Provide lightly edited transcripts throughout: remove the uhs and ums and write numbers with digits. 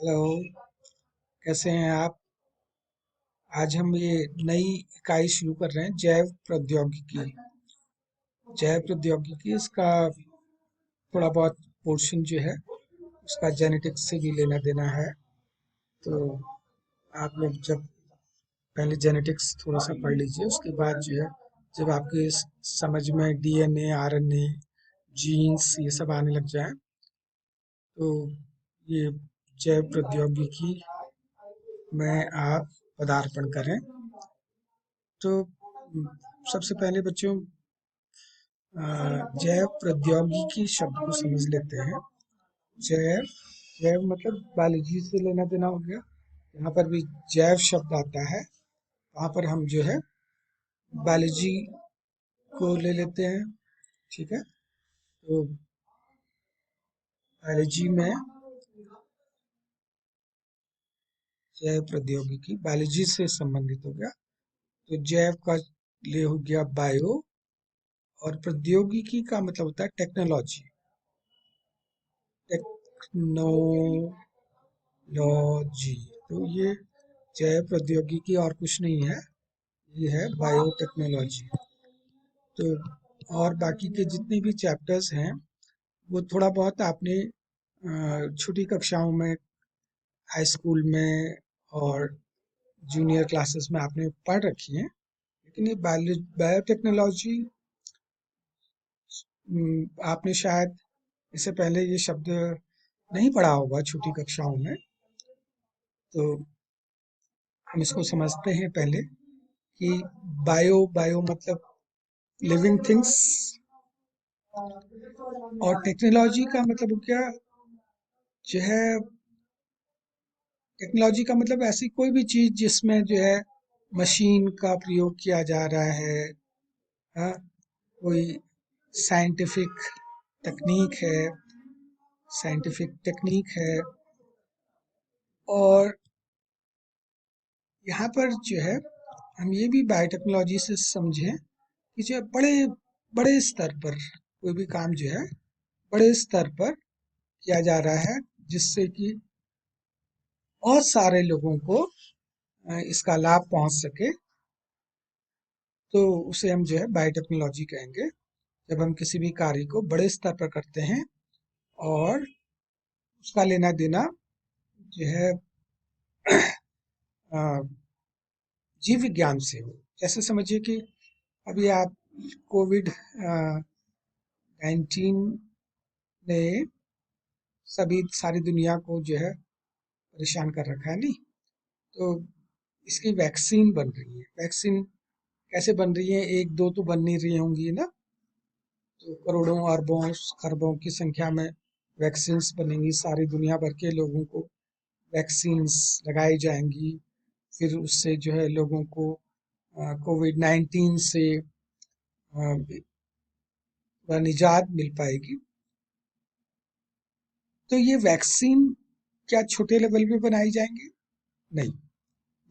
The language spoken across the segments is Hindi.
हेलो। कैसे हैं आप? आज हम ये नई इकाई शुरू कर रहे हैं, जैव प्रौद्योगिकी। जैव प्रौद्योगिकी इसका थोड़ा बहुत पोर्शन जो है उसका जेनेटिक्स से भी लेना देना है। तो आप लोग जब पहले जेनेटिक्स थोड़ा सा पढ़ लीजिए, उसके बाद जो है जब आपके समझ में डीएनए, आरएनए, जीन्स ये सब आने लग जाए तो ये जैव प्रौद्योगिकी में आप पदार्पण करें। तो सबसे पहले बच्चों जैव प्रौद्योगिकी शब्द को समझ लेते हैं। जैव जैव मतलब बायोलॉजी से लेना देना हो गया। यहाँ पर भी जैव शब्द आता है, वहाँ पर हम जो है बायोलॉजी को ले लेते हैं। ठीक है, तो बायोलॉजी में जैव प्रौद्योगिकी बायोलॉजी से संबंधित हो गया। तो जैव का लिए हो गया बायो, और प्रौद्योगिकी का मतलब होता है टेक्नोलॉजी। टेक्नोलॉजी, तो ये जैव प्रौद्योगिकी और कुछ नहीं है, ये है बायोटेक्नोलॉजी। तो और बाकी के जितने भी चैप्टर्स हैं वो थोड़ा बहुत आपने छोटी कक्षाओं में, हाई स्कूल में और जूनियर क्लासेस में आपने पढ़ रखी हैं। लेकिन ये बायोटेक्नोलॉजी आपने शायद इससे पहले ये शब्द नहीं पढ़ा होगा छोटी कक्षाओं में। तो हम इसको समझते हैं पहले कि बायो बायो मतलब लिविंग थिंग्स, और टेक्नोलॉजी का मतलब क्या जो है, टेक्नोलॉजी का मतलब ऐसी कोई भी चीज जिसमें जो है मशीन का प्रयोग किया जा रहा है। हाँ, कोई साइंटिफिक तकनीक है, साइंटिफिक टेक्निक है। और यहाँ पर जो है हम ये भी बायोटेक्नोलॉजी से समझें कि जो है बड़े बड़े स्तर पर कोई भी काम जो है बड़े स्तर पर किया जा रहा है, जिससे कि बहुत सारे लोगों को इसका लाभ पहुंच सके, तो उसे हम जो है बायोटेक्नोलॉजी कहेंगे। जब हम किसी भी कार्य को बड़े स्तर पर करते हैं और उसका लेना देना जो है अ, जीव विज्ञान से हो। जैसे समझिए कि अभी आप कोविड 19 ने सभी सारी दुनिया को जो है परेशान कर रखा है, नहीं? तो इसकी वैक्सीन बन रही है। वैक्सीन कैसे बन रही है? एक दो तो बन नहीं रही होंगी ना, तो करोड़ों अरबों खरबों की संख्या में वैक्सीन्स बनेंगी। सारी दुनिया भर के लोगों को वैक्सीन्स लगाई जाएंगी। फिर उससे जो है लोगों को कोविड 19 से निजात मिल पाएगी। तो ये वैक्सीन क्या छोटे लेवल पे बनाई जाएंगी? नहीं,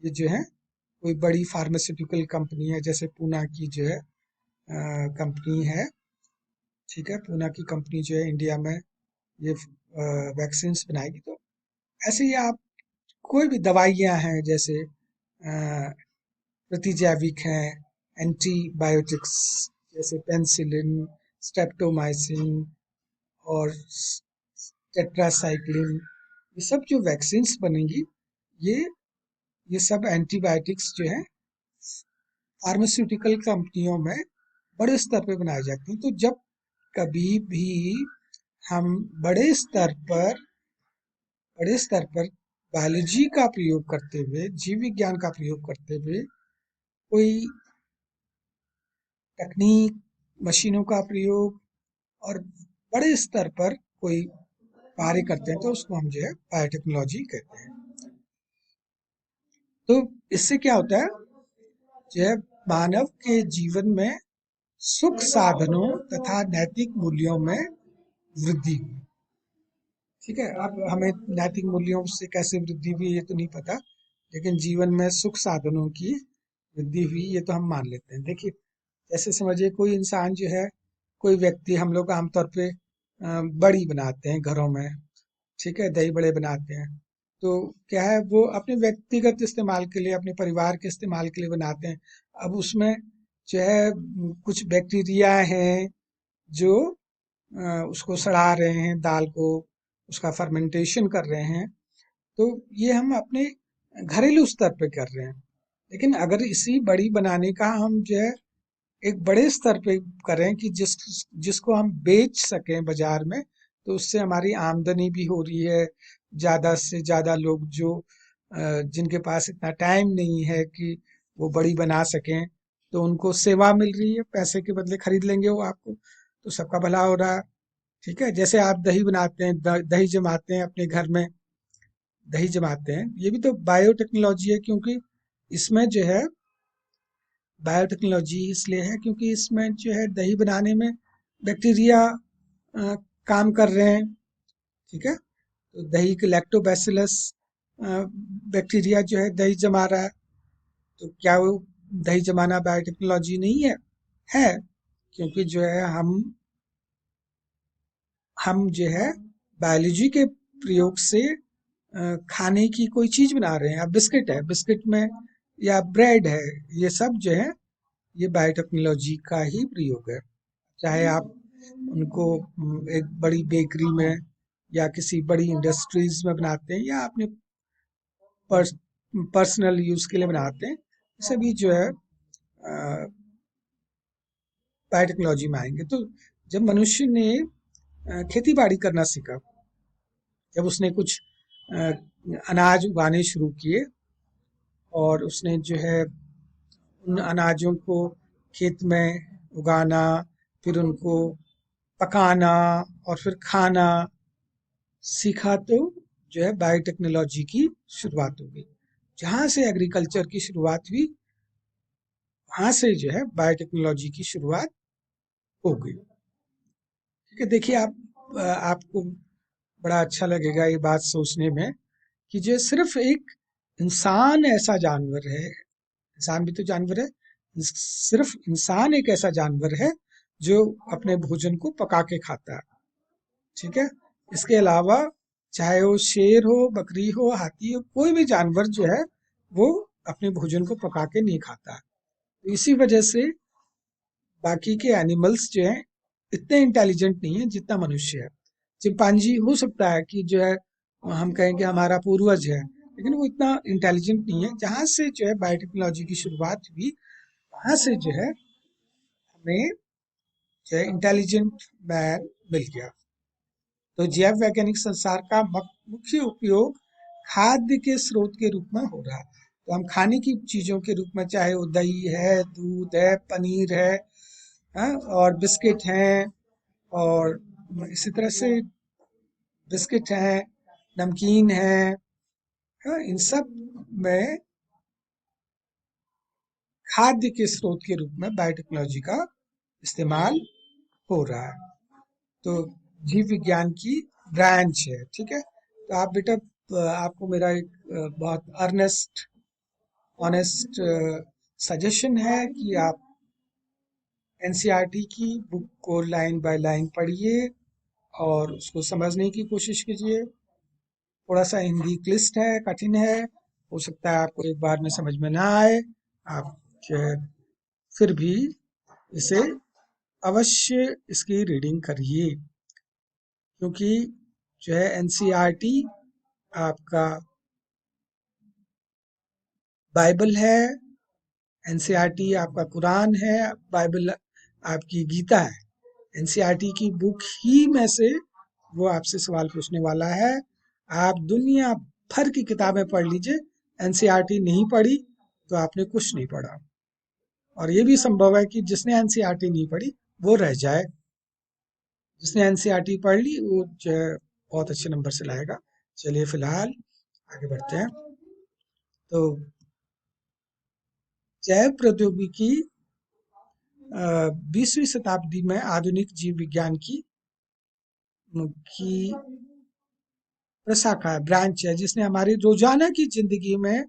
ये जो है कोई बड़ी फार्मास्यूटिकल कंपनी है, जैसे पूना की जो है कंपनी है। ठीक है, पूना की कंपनी जो है इंडिया में ये वैक्सीन्स बनाएगी। तो ऐसे ही आप कोई भी दवाइयाँ हैं, जैसे प्रतिजैविक हैं, एंटीबायोटिक्स जैसे पेनिसिलिन, स्ट्रेप्टोमाइसिन और टेट्रासाइक्लिन, ये सब जो वैक्सीन्स बनेंगी, ये ये सब एंटीबायोटिक्स जो है फार्मास्यूटिकल कंपनियों में बड़े स्तर पे बनाई जाती हैं। तो जब कभी भी हम बड़े स्तर पर बड़े स्तर पर बायोलॉजी का प्रयोग करते हुए, जीव विज्ञान का प्रयोग करते हुए कोई तकनीक, मशीनों का प्रयोग और बड़े स्तर पर कोई कार्य करते हैं, तो उसको हम जो है बायोटेक्नोलॉजी कहते हैं। तो इससे क्या होता है, जो है मानव के जीवन में सुख साधनों तथा नैतिक मूल्यों में वृद्धि हुई। ठीक है, अब हमें नैतिक मूल्यों से कैसे वृद्धि हुई ये तो नहीं पता, लेकिन जीवन में सुख साधनों की वृद्धि हुई ये तो हम मान लेते हैं। देखिए, जैसे समझिए कोई इंसान जो है, कोई व्यक्ति, हम लोग आमतौर पे बड़ी बनाते हैं घरों में। ठीक है, दही बड़े बनाते हैं। तो क्या है, वो अपने व्यक्तिगत इस्तेमाल के लिए, अपने परिवार के इस्तेमाल के लिए बनाते हैं। अब उसमें जो है कुछ बैक्टीरिया हैं जो उसको सड़ा रहे हैं, दाल को, उसका फर्मेंटेशन कर रहे हैं। तो ये हम अपने घरेलू स्तर पे कर रहे हैं। लेकिन अगर इसी बड़ी बनाने का हम जो है एक बड़े स्तर पे करें कि जिसको हम बेच सकें बाजार में, तो उससे हमारी आमदनी भी हो रही है। ज्यादा से ज्यादा लोग जो जिनके पास इतना टाइम नहीं है कि वो बड़ी बना सकें, तो उनको सेवा मिल रही है, पैसे के बदले खरीद लेंगे वो आपको, तो सबका भला हो रहा है। ठीक है, जैसे आप दही बनाते हैं, दही जमाते हैं अपने घर में, दही जमाते हैं, ये भी तो बायोटेक्नोलॉजी है, क्योंकि इसमें जो है बायोटेक्नोलॉजी इसलिए है क्योंकि इसमें जो है दही बनाने में बैक्टीरिया काम कर रहे हैं। ठीक है, तो दही के लैक्टोबैसिलस बैक्टीरिया जो है दही जमा रहा है। तो क्या वो दही जमाना बायोटेक्नोलॉजी नहीं है? है, क्योंकि जो है हम जो है बायोलॉजी के प्रयोग से खाने की कोई चीज बना रहे हैं। अब बिस्किट है, बिस्किट में या ब्रेड है, ये सब जो है ये बायोटेक्नोलॉजी का ही प्रयोग है। चाहे आप उनको एक बड़ी बेकरी में या किसी बड़ी इंडस्ट्रीज में बनाते हैं, या अपने पर्सनल यूज के लिए बनाते हैं, सभी जो है बायोटेक्नोलॉजी में आएंगे। तो जब मनुष्य ने खेती बाड़ी करना सीखा, जब उसने कुछ अ, अनाज उगाने शुरू किए, और उसने जो है उन अनाजों को खेत में उगाना, फिर उनको पकाना और फिर खाना सीखा, तो जो है बायोटेक्नोलॉजी की शुरुआत हो गई। जहाँ से एग्रीकल्चर की शुरुआत हुई, वहाँ से जो है बायोटेक्नोलॉजी की शुरुआत हो गई। ठीक है, देखिए आपको बड़ा अच्छा लगेगा ये बात सोचने में कि जो सिर्फ एक इंसान ऐसा जानवर है, इंसान भी तो जानवर है, सिर्फ इंसान एक ऐसा जानवर है जो अपने भोजन को पका के खाता है। ठीक है, इसके अलावा चाहे वो शेर हो, बकरी हो, हाथी हो, कोई भी जानवर जो है वो अपने भोजन को पका के नहीं खाता। तो इसी वजह से बाकी के एनिमल्स जो हैं इतने इंटेलिजेंट नहीं है जितना मनुष्य है। चिंपांजी हो सकता है कि जो है हम कहें कि हमारा पूर्वज है, लेकिन वो इतना इंटेलिजेंट नहीं है। जहाँ से जो है बायोटेक्नोलॉजी की शुरुआत हुई, वहां से जो है हमें जो है इंटेलिजेंट मैन मिल गया। तो जैव वैज्ञानिक संसार का मुख्य उपयोग खाद्य के स्रोत के रूप में हो रहा है। तो हम खाने की चीजों के रूप में, चाहे वो दही है, दूध है, पनीर है, हाँ, और बिस्किट हैं, और इसी तरह से बिस्किट हैं, नमकीन है, हाँ, इन सब में खाद्य के स्रोत के रूप में बायोटेक्नोलॉजी का इस्तेमाल हो रहा है। तो जीव विज्ञान की ब्रांच है। ठीक है, तो आप बेटा, आपको मेरा एक बहुत अर्नेस्ट ऑनेस्ट सजेशन है कि आप एनसीईआरटी की बुक को लाइन बाय लाइन पढ़िए और उसको समझने की कोशिश कीजिए। थोड़ा सा हिंदी क्लिष्ट है, कठिन है, हो सकता है आपको एक बार में समझ में ना आए। आप जो है फिर भी इसे अवश्य इसकी रीडिंग करिए, क्योंकि जो है एनसीईआरटी आपका बाइबल है, एनसीईआरटी आपका कुरान है, बाइबल आपकी गीता है। एनसीईआरटी की बुक ही में से वो आपसे सवाल पूछने वाला है। आप दुनिया भर की किताबें पढ़ लीजिए, एनसीईआरटी नहीं पढ़ी तो आपने कुछ नहीं पढ़ा। और ये भी संभव है कि जिसने एनसीईआरटी नहीं पढ़ी वो रह जाए, जिसने एनसीईआरटी पढ़ ली वो जो है बहुत अच्छे नंबर से लाएगा। चलिए फिलहाल आगे बढ़ते हैं। तो जैव प्रौद्योगिकी 20वीं शताब्दी में आधुनिक जीव विज्ञान की प्रशाखा है, ब्रांच है, जिसने हमारी रोजाना की जिंदगी में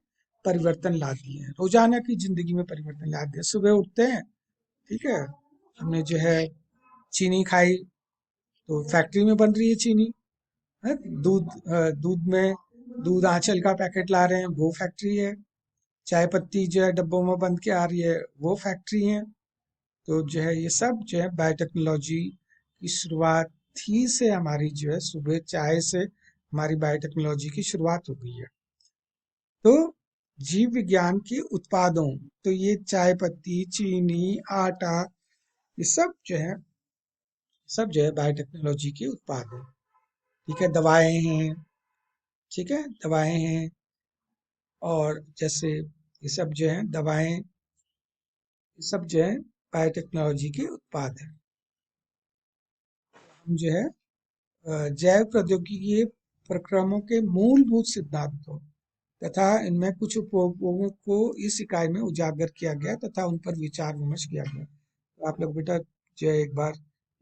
परिवर्तन ला दिए हैं। रोजाना की जिंदगी में परिवर्तन ला दिए। सुबह उठते हैं, ठीक है, हमने जो है चीनी खाई, तो फैक्ट्री में बन रही है चीनी है। दूध में दूध आंचल का पैकेट ला रहे हैं, वो फैक्ट्री है। चाय पत्ती जो है डब्बों में बंद के आ रही है, वो फैक्ट्री है। तो जो है ये सब जो है बायोटेक्नोलॉजी की शुरुआत ही से हमारी जो है सुबह चाय से हमारी बायोटेक्नोलॉजी की शुरुआत हो गई है। तो जीव विज्ञान के उत्पादों, तो ये चाय पत्ती, चीनी, आटा, ये सब जो है बायोटेक्नोलॉजी के उत्पाद हैं। ठीक है, दवाएं हैं। ठीक है, दवाएं हैं। और जैसे ये सब जो है दवाएं, ये सब जो है बायोटेक्नोलॉजी के उत्पाद हैं। हम जो है जैव प्रौद्योगिकी के प्रक्रमों के मूलभूत सिद्धांतों तथा इनमें कुछ उपयोगों को इस इकाई में उजागर किया गया तथा उन पर विचार विमर्श किया गया। तो आप लोग बेटा जो है एक बार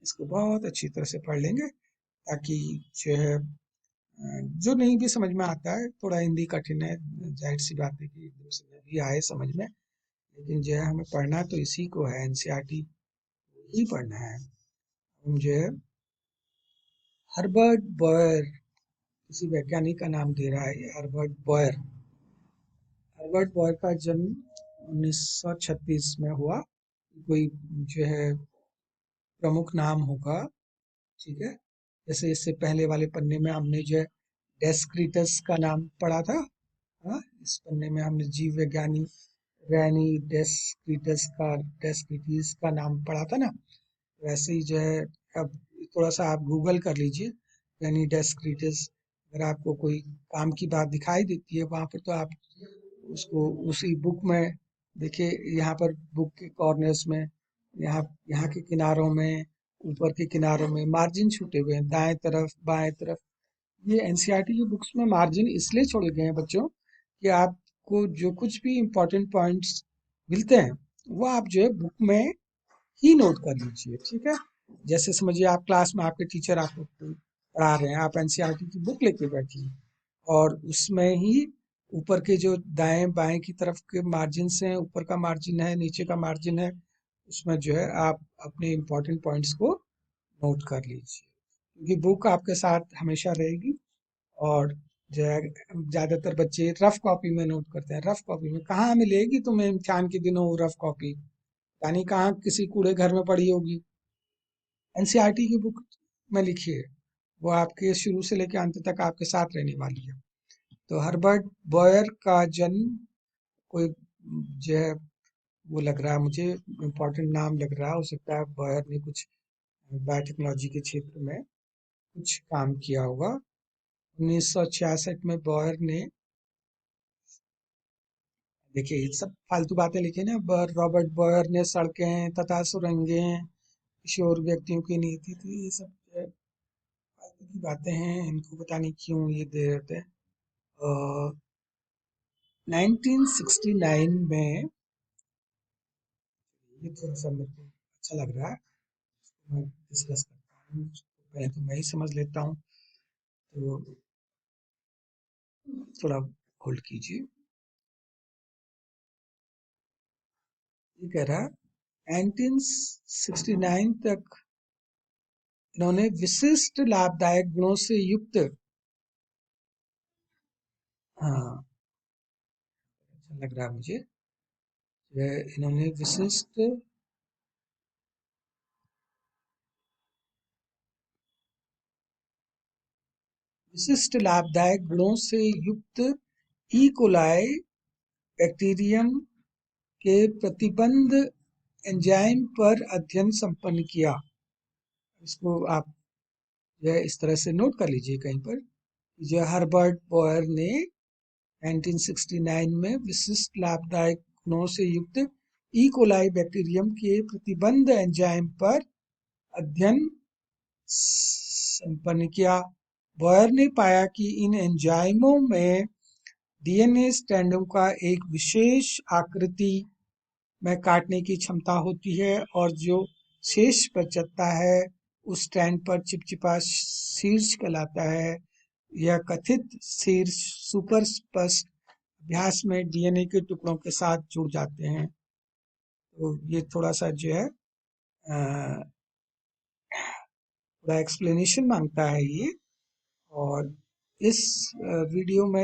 इसको बहुत अच्छी तरह से पढ़ लेंगे, ताकि जो है जो नहीं भी समझ में आता है, थोड़ा हिंदी कठिन है, जाहिर सी बात है कि एकदम से नहीं भी आए समझ में, लेकिन जो है हमें पढ़ना तो इसी को है, एनसीईआरटी ही पढ़ना है। हम जो है हर्बर्ट बॉयर, किसी वैज्ञानिक का नाम दे रहा है ये, हर्बर्ट बॉयर। हर्बर्ट बॉयर का जन्म 1936 में हुआ। कोई जो है प्रमुख नाम होगा। ठीक है, जैसे इससे पहले वाले पन्ने में हमने जो है डेस्क्रिटस का नाम पढ़ा था। हाँ, इस पन्ने में हमने जीव विज्ञानी रैनी डेस्क्रिटिस का नाम पढ़ा था ना। वैसे ही जो है अब थोड़ा सा आप गूगल कर लीजिए, रैनी डेस्क्रिटिस। अगर आपको कोई काम की बात दिखाई देती है वहां पर, तो आप उसको उसी बुक में देखिए। यहाँ पर बुक के कॉर्नर्स में, यहाँ यहाँ के किनारों में, ऊपर के किनारों में मार्जिन छूटे हुए हैं, दाएं तरफ बाएं तरफ। ये एनसीईआरटी की बुक्स में मार्जिन इसलिए छोड़े गए हैं बच्चों, कि आपको जो कुछ भी इम्पोर्टेंट पॉइंट्स मिलते हैं वो आप जो है बुक में ही नोट कर लीजिए। ठीक है, जैसे समझिए आप क्लास में, आपके टीचर आपको पढ़ा रहे हैं, आप एनसीईआरटी की बुक लेके बैठिए और उसमें ही ऊपर के जो दाएं बाएं की तरफ के मार्जिन हैं, ऊपर का मार्जिन है, नीचे का मार्जिन है, उसमें जो है आप अपने इम्पोर्टेंट पॉइंट्स को नोट कर लीजिए, क्योंकि बुक आपके साथ हमेशा रहेगी। और जो है ज्यादातर बच्चे रफ कॉपी में नोट करते हैं। रफ कॉपी में कहाँ मिलेगी तुम्हें इम्तिहान के दिनों वो रफ कॉपी, यानी कहाँ किसी कूड़े घर में पड़ी होगी। एनसीईआरटी की बुक में लिखिए, वो आपके शुरू से लेकर अंत तक आपके साथ रहने वाली है। तो हर्बर्ट बॉयर का जन्म, कोई जो है वो लग रहा है मुझे, इम्पोर्टेंट नाम लग रहा है, हो सकता है बॉयर ने कुछ बायोटेक्नोलॉजी के क्षेत्र में कुछ काम किया होगा। 1966 में बॉयर ने, देखिए ये सब फालतू बातें लिखी ना, रॉबर्ट बॉयर ने सड़कें तथा सुरंगें किशोर व्यक्तियों की नीति थी, ये सब फालतू की बातें हैं, इनको पता नहीं क्यों ये दे देते हैं। 1969 में, ये थोड़ा सा मेरे को अच्छा लग रहा है, मैं डिस्कस करता हूँ, पहले तो मैं ही समझ लेता हूँ। तो थोड़ा होल्ड कीजिए। ये कह रहा है 1969 तक इन्होंने विशिष्ट लाभदायक गुणों से युक्त, हाँ अच्छा लग रहा है मुझे, इन्होंने विशिष्ट लाभदायक गुणों से युक्त ई कोलाई बैक्टीरियम के प्रतिबंध एंजाइम पर अध्ययन संपन्न किया। इसको आप जो है इस तरह से नोट कर लीजिए कहीं पर, जो हर्बर्ट बॉयर ने 1969 में विशिष्ट लाभदायक गुणों से युक्त ई कोलाई बैक्टीरियम के प्रतिबंध एंजाइम पर अध्ययन संपन्न किया। बॉयर ने पाया कि इन एंजाइमों में डीएनए स्ट्रैंडों का एक विशेष आकृति में काटने की क्षमता होती है, और जो शेष बचता है उस स्ट्रैंड पर चिपचिपा शीर्ष कहलाता है। यह कथित शीर्ष सुपर स्पष्ट अभ्यास में डीएनए के टुकड़ों के साथ जुड़ जाते हैं। तो ये थोड़ा सा जो है थोड़ा एक्सप्लेनेशन मांगता है ये। और इस वीडियो में